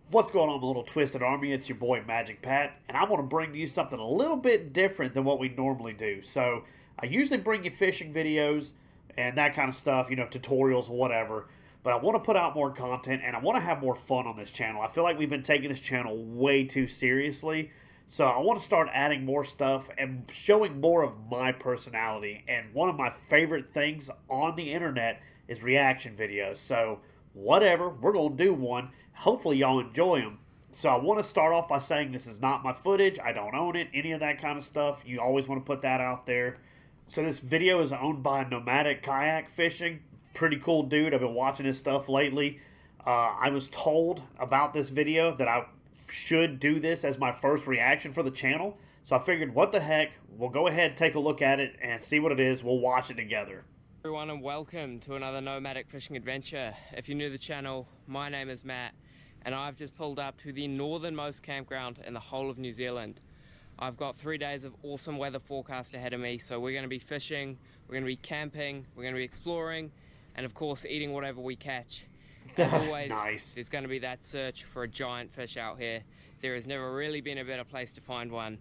What's going on, my little twisted army? It's your boy Magic Pat, and I want to bring to you something a little bit different than what we normally do. So, I usually bring you fishing videos and that kind of stuff, tutorials, whatever. But I want to put out more content and I want to have more fun on this channel. I feel like we've been taking this channel way too seriously. So, I want to start adding more stuff and showing more of my personality. And one of my favorite things on the internet is reaction videos. So, whatever, we're going to do one. Hopefully y'all enjoy them. So I want to start off by saying this is not my footage. I don't own it, any of that kind of stuff. You always want to put that out there. So this video is owned by Nomadic Kayak Fishing. Pretty cool dude. I've been watching his stuff lately. I was told about this video that I should do this as my first reaction for the channel. So I figured, what the heck, we'll go ahead, take a look at it, and see what it is. We'll watch it together. Everyone, and welcome to another nomadic fishing adventure. If you're new to the channel, my name is Matt and I've just pulled up to the northernmost campground in the whole of New Zealand. I've got 3 days of awesome weather forecast ahead of me, so we're going to be fishing, we're going to be camping, we're going to be exploring, and of course eating whatever we catch. As always, nice. There's going to be that search for a giant fish out here. There has never really been a better place to find one.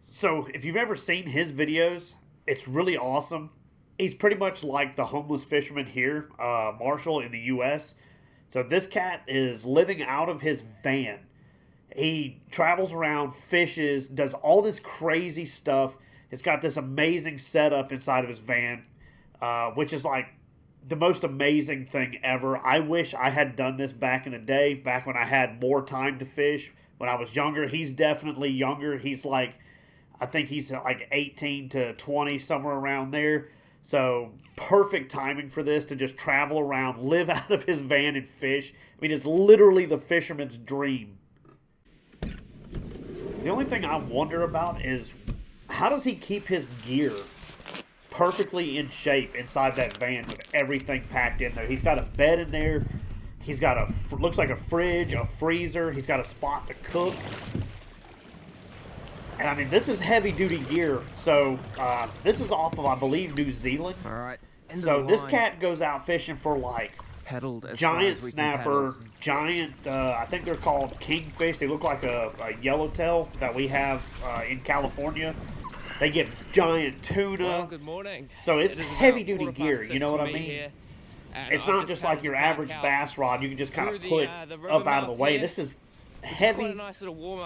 So if you've ever seen his videos, it's really awesome. He's pretty much like the homeless fisherman here, Marshall, in the U.S. So this cat is living out of his van. He travels around, fishes, does all this crazy stuff. It's got this amazing setup inside of his van, which is like the most amazing thing ever. I wish I had done this back in the day, back when I had more time to fish, when I was younger. He's definitely younger. He's like, I think he's like 18 to 20, somewhere around there. So perfect timing for this, to just travel around, live out of his van and fish. I mean, it's literally the fisherman's dream. The only thing I wonder about is, how does he keep his gear perfectly in shape inside that van with everything packed in there? He's got a bed in there. He's got looks like a fridge, a freezer. He's got a spot to cook. And I mean, this is heavy-duty gear. So this is off of, I believe, New Zealand. All right. So this cat goes out fishing for like giant snapper, giant, I think they're called kingfish. They look like a yellowtail that we have in California. They get giant tuna. Well, good morning. So it's heavy-duty gear, you know what I mean? It's not just like your average bass rod you can just kind of put up out of the way. This is heavy,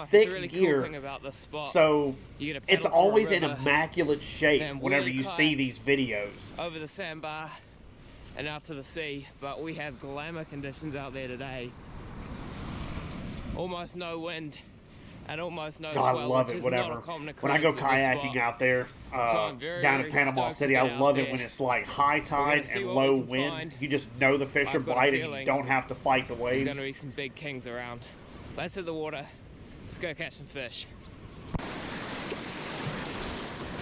thick gear, so it's always in immaculate shape whenever you see these videos. Over the sandbar and out to the sea, but we have glamour conditions out there today. Almost no wind and almost no swell. I love it, whatever. When I go kayaking out there down in Panama City, I love it when it's like high tide and low wind. You just know the fish are biting and you don't have to fight the waves. There's going to be some big kings around. Let's hit the water. Let's go catch some fish.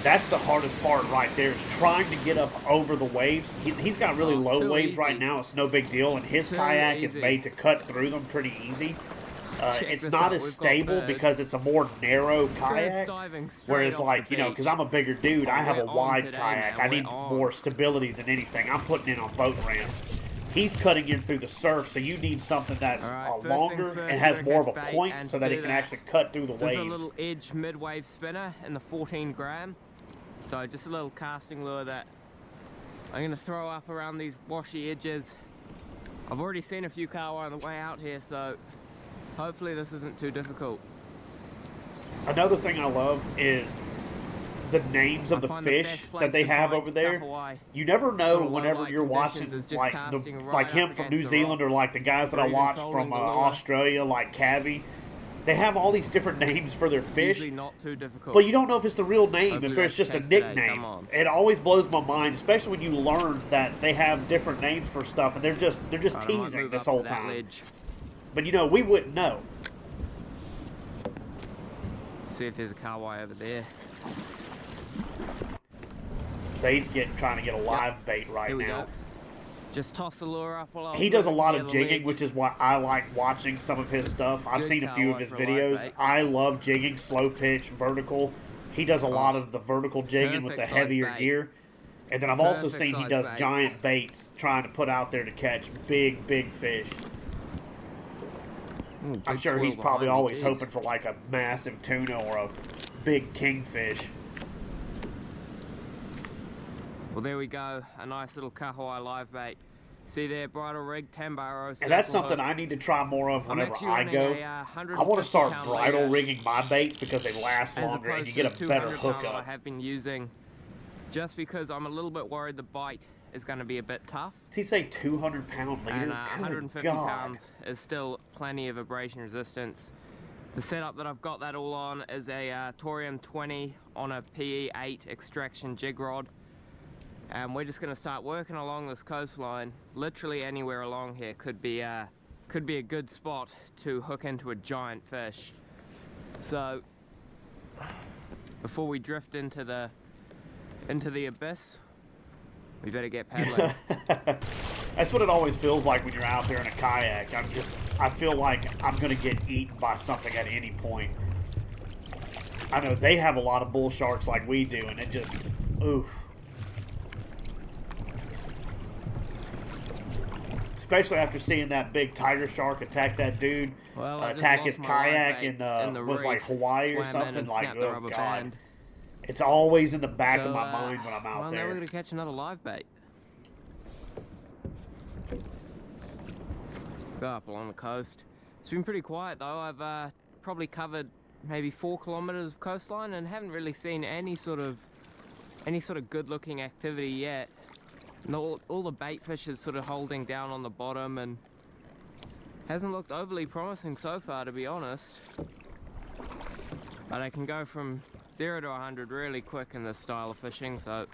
That's the hardest part right there, is trying to get up over the waves. He's got really low waves right now. It's no big deal, and his kayak is made to cut through them pretty easy. It's not as stable because it's a more narrow kayak. Whereas, like, because I'm a bigger dude, I have a wide kayak. I need more stability than anything. I'm putting in on boat ramps. He's cutting in through the surf, so you need something that's longer and has more of a point so that it can actually cut through the waves. This is a little edge mid-wave spinner in the 14 gram. So just a little casting lure that I'm going to throw up around these washy edges. I've already seen a few kawa on the way out here, so hopefully this isn't too difficult. Another thing I love is the names of the fish that they have over there. You never know whenever you're watching like him from New Zealand, or like the guys that I watch from Australia, like Cavi. They have all these different names for their fish, but you don't know if it's the real name, if it's just a nickname. It always blows my mind, especially when you learn that they have different names for stuff, and they're just teasing this whole time. But we wouldn't know. See if there's a kahawai over there. So he's trying to get a live bait right now. Just toss the lure up. He does a lot of jigging, which is why I like watching some of his stuff. I've seen a few of his videos. I love jigging, slow pitch, vertical. He does a lot of the vertical jigging with the heavier gear. And then I've also seen he does giant baits trying to put out there to catch big fish. Ooh, I'm big sure he's squirrel probably behind me, always jeez. hoping for like a massive tuna or a big kingfish. Well, there we go. A nice little kahawai live bait. See there, bridle rig, 10 barrow, And that's circle something hook. I need to try more of I'm whenever actually I running go. a I want to 150 start pound bridle leader rigging my baits because they last as longer and you opposed get to the a better 200 pound that I hookup. have been using, just because I'm a little bit worried the bite is going to be a bit tough. Does he say 200-pound leader? And Good 150 God. pounds is still plenty of abrasion resistance. The setup that I've got that all on is a Torium 20 on a PE8 extraction jig rod. And we're just going to start working along this coastline. Literally anywhere along here could be a good spot to hook into a giant fish. So before we drift into the abyss, we better get paddling. That's what it always feels like when you're out there in a kayak. I feel like I'm going to get eaten by something at any point. I know they have a lot of bull sharks like we do, and it just, oof. Especially after seeing that big tiger shark attack that dude, Well, I just attack lost his my kayak live bait in the was reef. like Hawaii or Swam in something. and Like, snapped the oh rubber God. band. It's always in the back of So, my mind when I'm out well, there. now we're going to catch another live bait. Go up along the coast. It's been pretty quiet though. I've probably covered maybe 4 kilometers of coastline and haven't really seen any sort of good looking activity yet. And all the bait fish is sort of holding down on the bottom and hasn't looked overly promising so far, to be honest. But I can go from 0 to 100 really quick in this style of fishing, so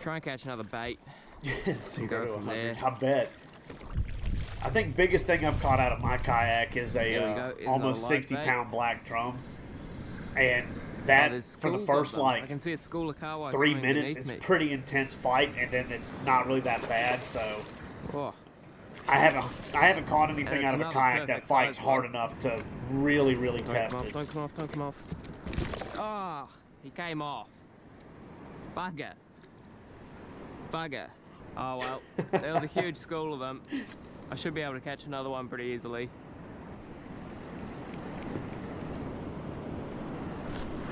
try and catch another bait. Yes, and go from there. I bet. I think biggest thing I've caught out of my kayak is almost 60-pound black drum, and that for the first like I can see a school of kahawai 3 minutes, it's me. pretty intense fight, and then it's not really that bad. So Oh. I haven't caught anything out of a kayak that fights hard one. enough to really test it. Don't come off. Ah, he came off. Bugger. Oh well, there was a huge school of them. I should be able to catch another one pretty easily.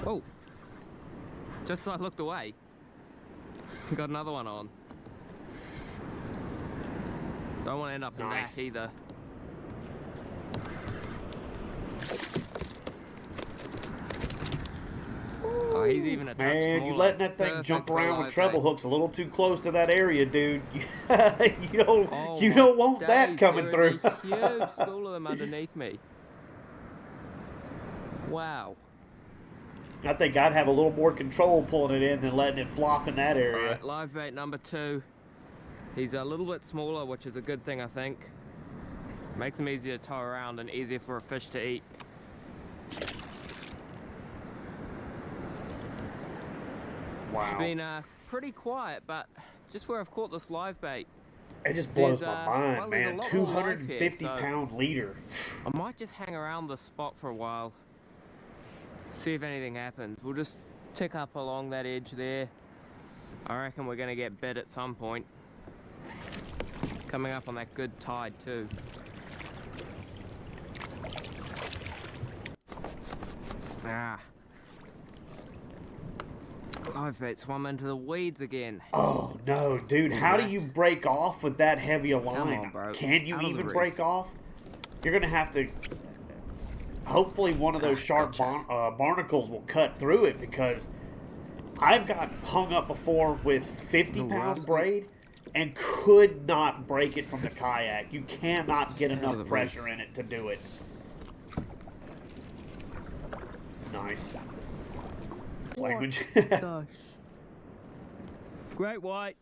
Oh, just as I looked away, got another one on. Don't want to end up in that either. Oh, he's even a touch Man, smaller. you letting that thing jump around with treble hooks a little too close to that area, dude. you don't want that coming through. A huge school of them underneath me. Wow. I think I'd have a little more control pulling it in than letting it flop in that area. Alright, live bait number 2. He's a little bit smaller, which is a good thing, I think. Makes him easier to tow around and easier for a fish to eat. Wow. It's been pretty quiet, but just where I've caught this live bait, it just blows my mind, man. there's a lot more live here, 250-pound leader. I might just hang around this spot for a while, see if anything happens. We'll just tick up along that edge there. I reckon we're gonna get bit at some point. Coming up on that good tide too. Ah. Live bait swum into the weeds again. Oh no, dude! How do you break off with that heavy a line? Come on, bro. Can you even break off? You're gonna have to. Hopefully, one of those sharp barnacles will cut through it, because I've got hung up before with 50-pound braid and could not break it from the kayak. You cannot get enough pressure in it to do it. Nice. Language. Gosh. Great white.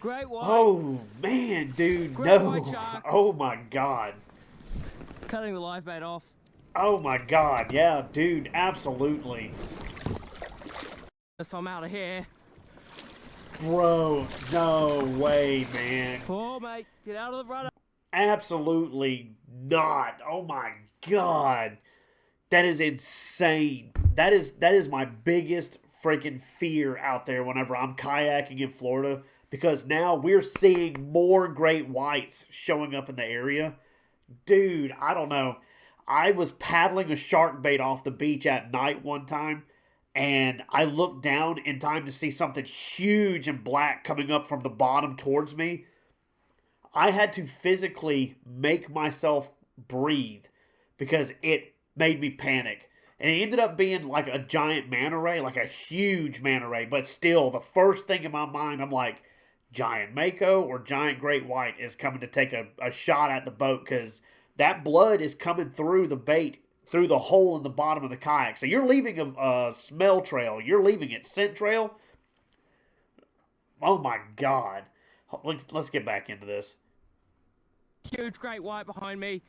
Great white. Oh man, dude, Great no. white shark. Oh my god. Cutting the live bait off. Oh my god, yeah, dude, absolutely. So I'm out of here. Bro, no way, man. Oh mate, get out of the rudder. Absolutely not. Oh my god. That is insane. That is my biggest freaking fear out there whenever I'm kayaking in Florida, because now we're seeing more great whites showing up in the area. Dude, I don't know. I was paddling a shark bait off the beach at night one time, and I looked down in time to see something huge and black coming up from the bottom towards me. I had to physically make myself breathe because it made me panic. And it ended up being like a giant manta ray, like a huge manta ray. But still, the first thing in my mind, I'm like, giant mako or giant great white is coming to take a shot at the boat because that blood is coming through the bait, through the hole in the bottom of the kayak. So you're leaving a smell trail. You're leaving it scent trail. Oh my God. Let's get back into this. Huge great white behind me.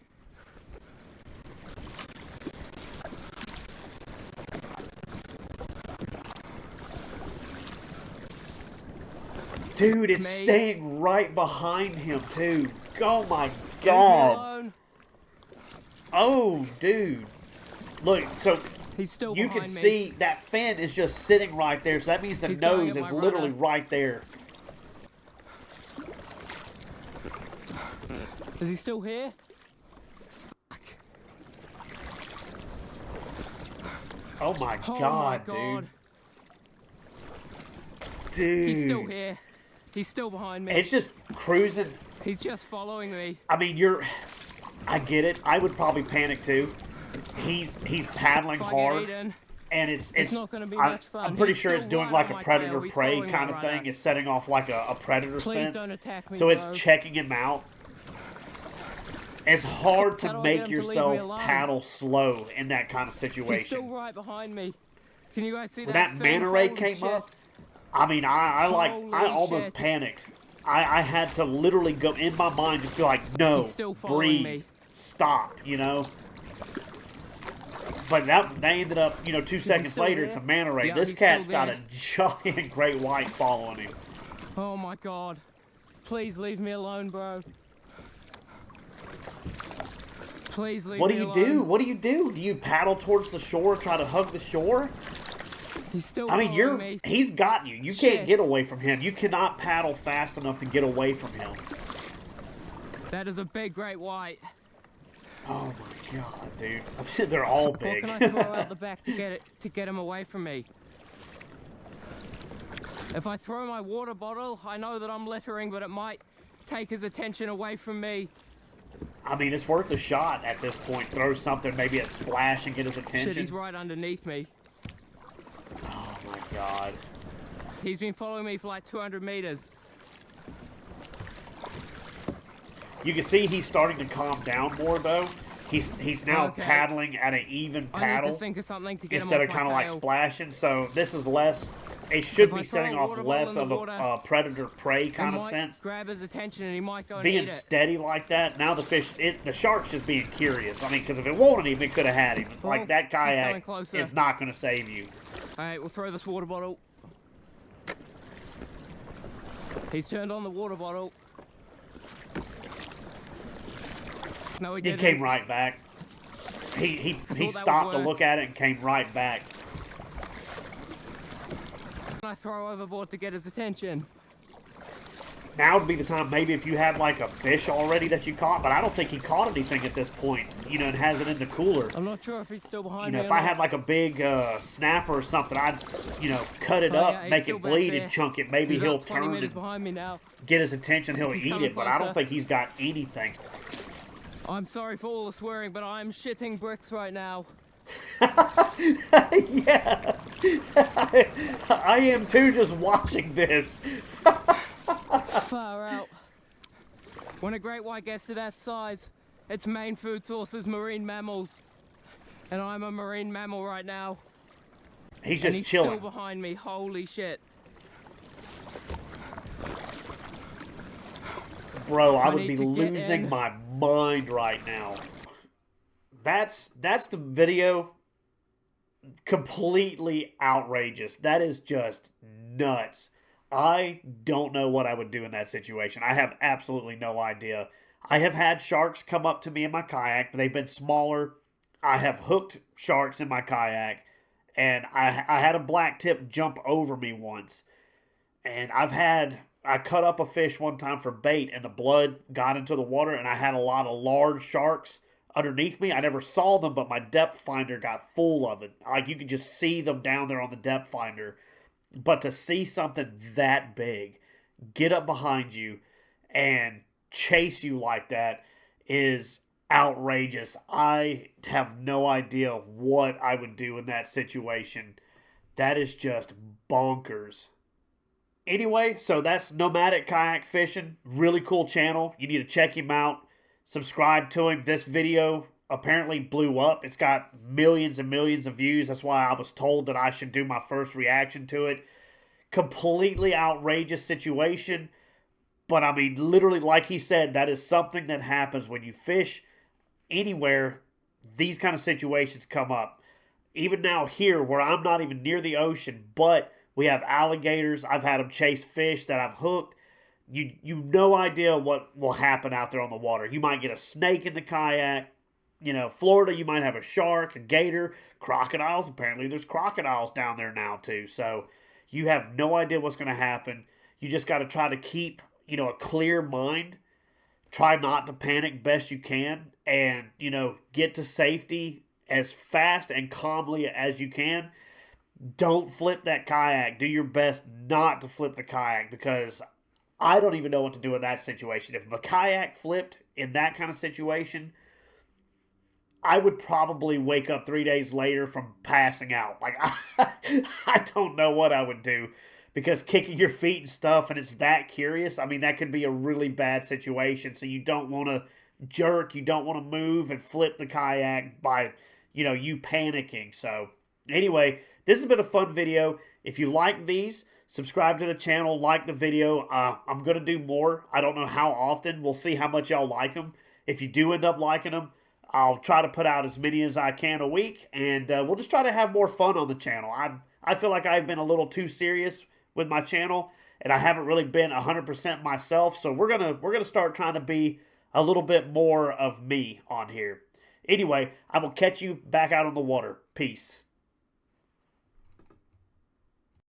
Dude, it's staying right behind him, too. Oh my God. Oh, dude. Look, so he's still you can see that fin is just sitting right there. So that means the nose is literally right there. Is he still here? Oh my God, dude. Dude. He's still here. He's still behind me. It's just cruising. He's just following me. I mean, I get it. I would probably panic too. He's paddling hard. And it's not going to be much fun. I'm pretty sure it's doing like a predator-prey kind of thing. It's setting off like a predator sense. Don't attack me, so it's checking him out. It's hard to make yourself paddle slow in that kind of situation. He's still right behind me. Can you guys see that? When that manta ray came up, I mean, I almost panicked. I had to literally go in my mind, just be like, no, breathe, stop, you know. But that ended up, you know, 2 seconds later, it's a manta ray. This cat's got a giant great white following him. Oh my God. Please leave me alone, bro. Please leave me alone. What do you do? What do you do? Do you paddle towards the shore, try to hug the shore? He's still me. He's got you. You can't get away from him. You cannot paddle fast enough to get away from him. That is a big great white. Oh my God, dude. They're all big. What can I throw out the back to get him away from me? If I throw my water bottle, I know that I'm littering, but it might take his attention away from me. I mean, it's worth a shot at this point. Throw something, maybe a splash and get his attention. Shit, he's right underneath me. Oh my God. He's been following me for like 200 meters. You can see he's starting to calm down more though. He's now paddling at an even paddle. I need to think of something to get instead him of kind of like splashing. So this is less. It should be setting off less of a predator-prey kind of sense. Grab his attention and he might go and being steady like that. Now the shark's just being curious. I mean, because if it wanted him, it could have had him. Like that kayak is not going to save you. All right, we'll throw this water bottle. He's turned on the water bottle. No, he didn't. He came right back. He stopped to look at it and came right back. I throw overboard to get his attention. Now would be the time, maybe if you had like a fish already that you caught, but I don't think he caught anything at this point, you know, and has it in the cooler. I'm not sure if he's still behind me. You know, if I had like a big snapper or something, I'd, you know, cut it up, make it bleed and chunk it. Maybe he'll turn and behind me now. Get his attention, he'll eat it, but I don't think he's got anything. I'm sorry for all the swearing, but I'm shitting bricks right now. Yeah, I am too, just watching this. Far out. When a great white gets to that size, its main food source is marine mammals, and I'm a marine mammal right now. He's just chilling. He's still behind me. Holy shit. Bro, I would be losing my mind right now. That's the video. Completely outrageous. That is just nuts. I don't know what I would do in that situation. I have absolutely no idea. I have had sharks come up to me in my kayak, but they've been smaller. I have hooked sharks in my kayak, and I had a black tip jump over me once. And I cut up a fish one time for bait, and the blood got into the water, and I had a lot of large sharks underneath me. I never saw them, but my depth finder got full of it. Like you could just see them down there on the depth finder. But to see something that big get up behind you and chase you like that is outrageous. I have no idea what I would do in that situation. That is just bonkers. Anyway, so that's Nomadic Kayak Fishing. Really cool channel. You need to check him out. Subscribe to him. This video apparently blew up. It's got millions and millions of views. That's why I was told that I should do my first reaction to it. Completely outrageous situation. But I mean, literally, like he said, that is something that happens when you fish anywhere. These kind of situations come up. Even now here, where I'm not even near the ocean, but we have alligators. I've had them chase fish that I've hooked. You no idea what will happen out there on the water. You might get a snake in the kayak. You know, Florida, you might have a shark, a gator, crocodiles. Apparently, there's crocodiles down there now too. So you have no idea what's going to happen. You just got to try to keep, you know, a clear mind. Try not to panic best you can, and you know, get to safety as fast and calmly as you can. Don't flip that kayak. Do your best not to flip the kayak, because I don't even know what to do in that situation. If my kayak flipped in that kind of situation, I would probably wake up 3 days later from passing out. Like, I don't know what I would do, because kicking your feet and stuff, and it's that curious, I mean, that could be a really bad situation. So you don't want to jerk, you don't want to move and flip the kayak by, you know, you panicking. So anyway, this has been a fun video. If you like these, subscribe to the channel, like the video. I'm going to do more. I don't know how often. We'll see how much y'all like them. If you do end up liking them, I'll try to put out as many as I can a week, and we'll just try to have more fun on the channel. I feel like I've been a little too serious with my channel, and I haven't really been 100% myself, so we're gonna start trying to be a little bit more of me on here. Anyway, I will catch you back out on the water. Peace.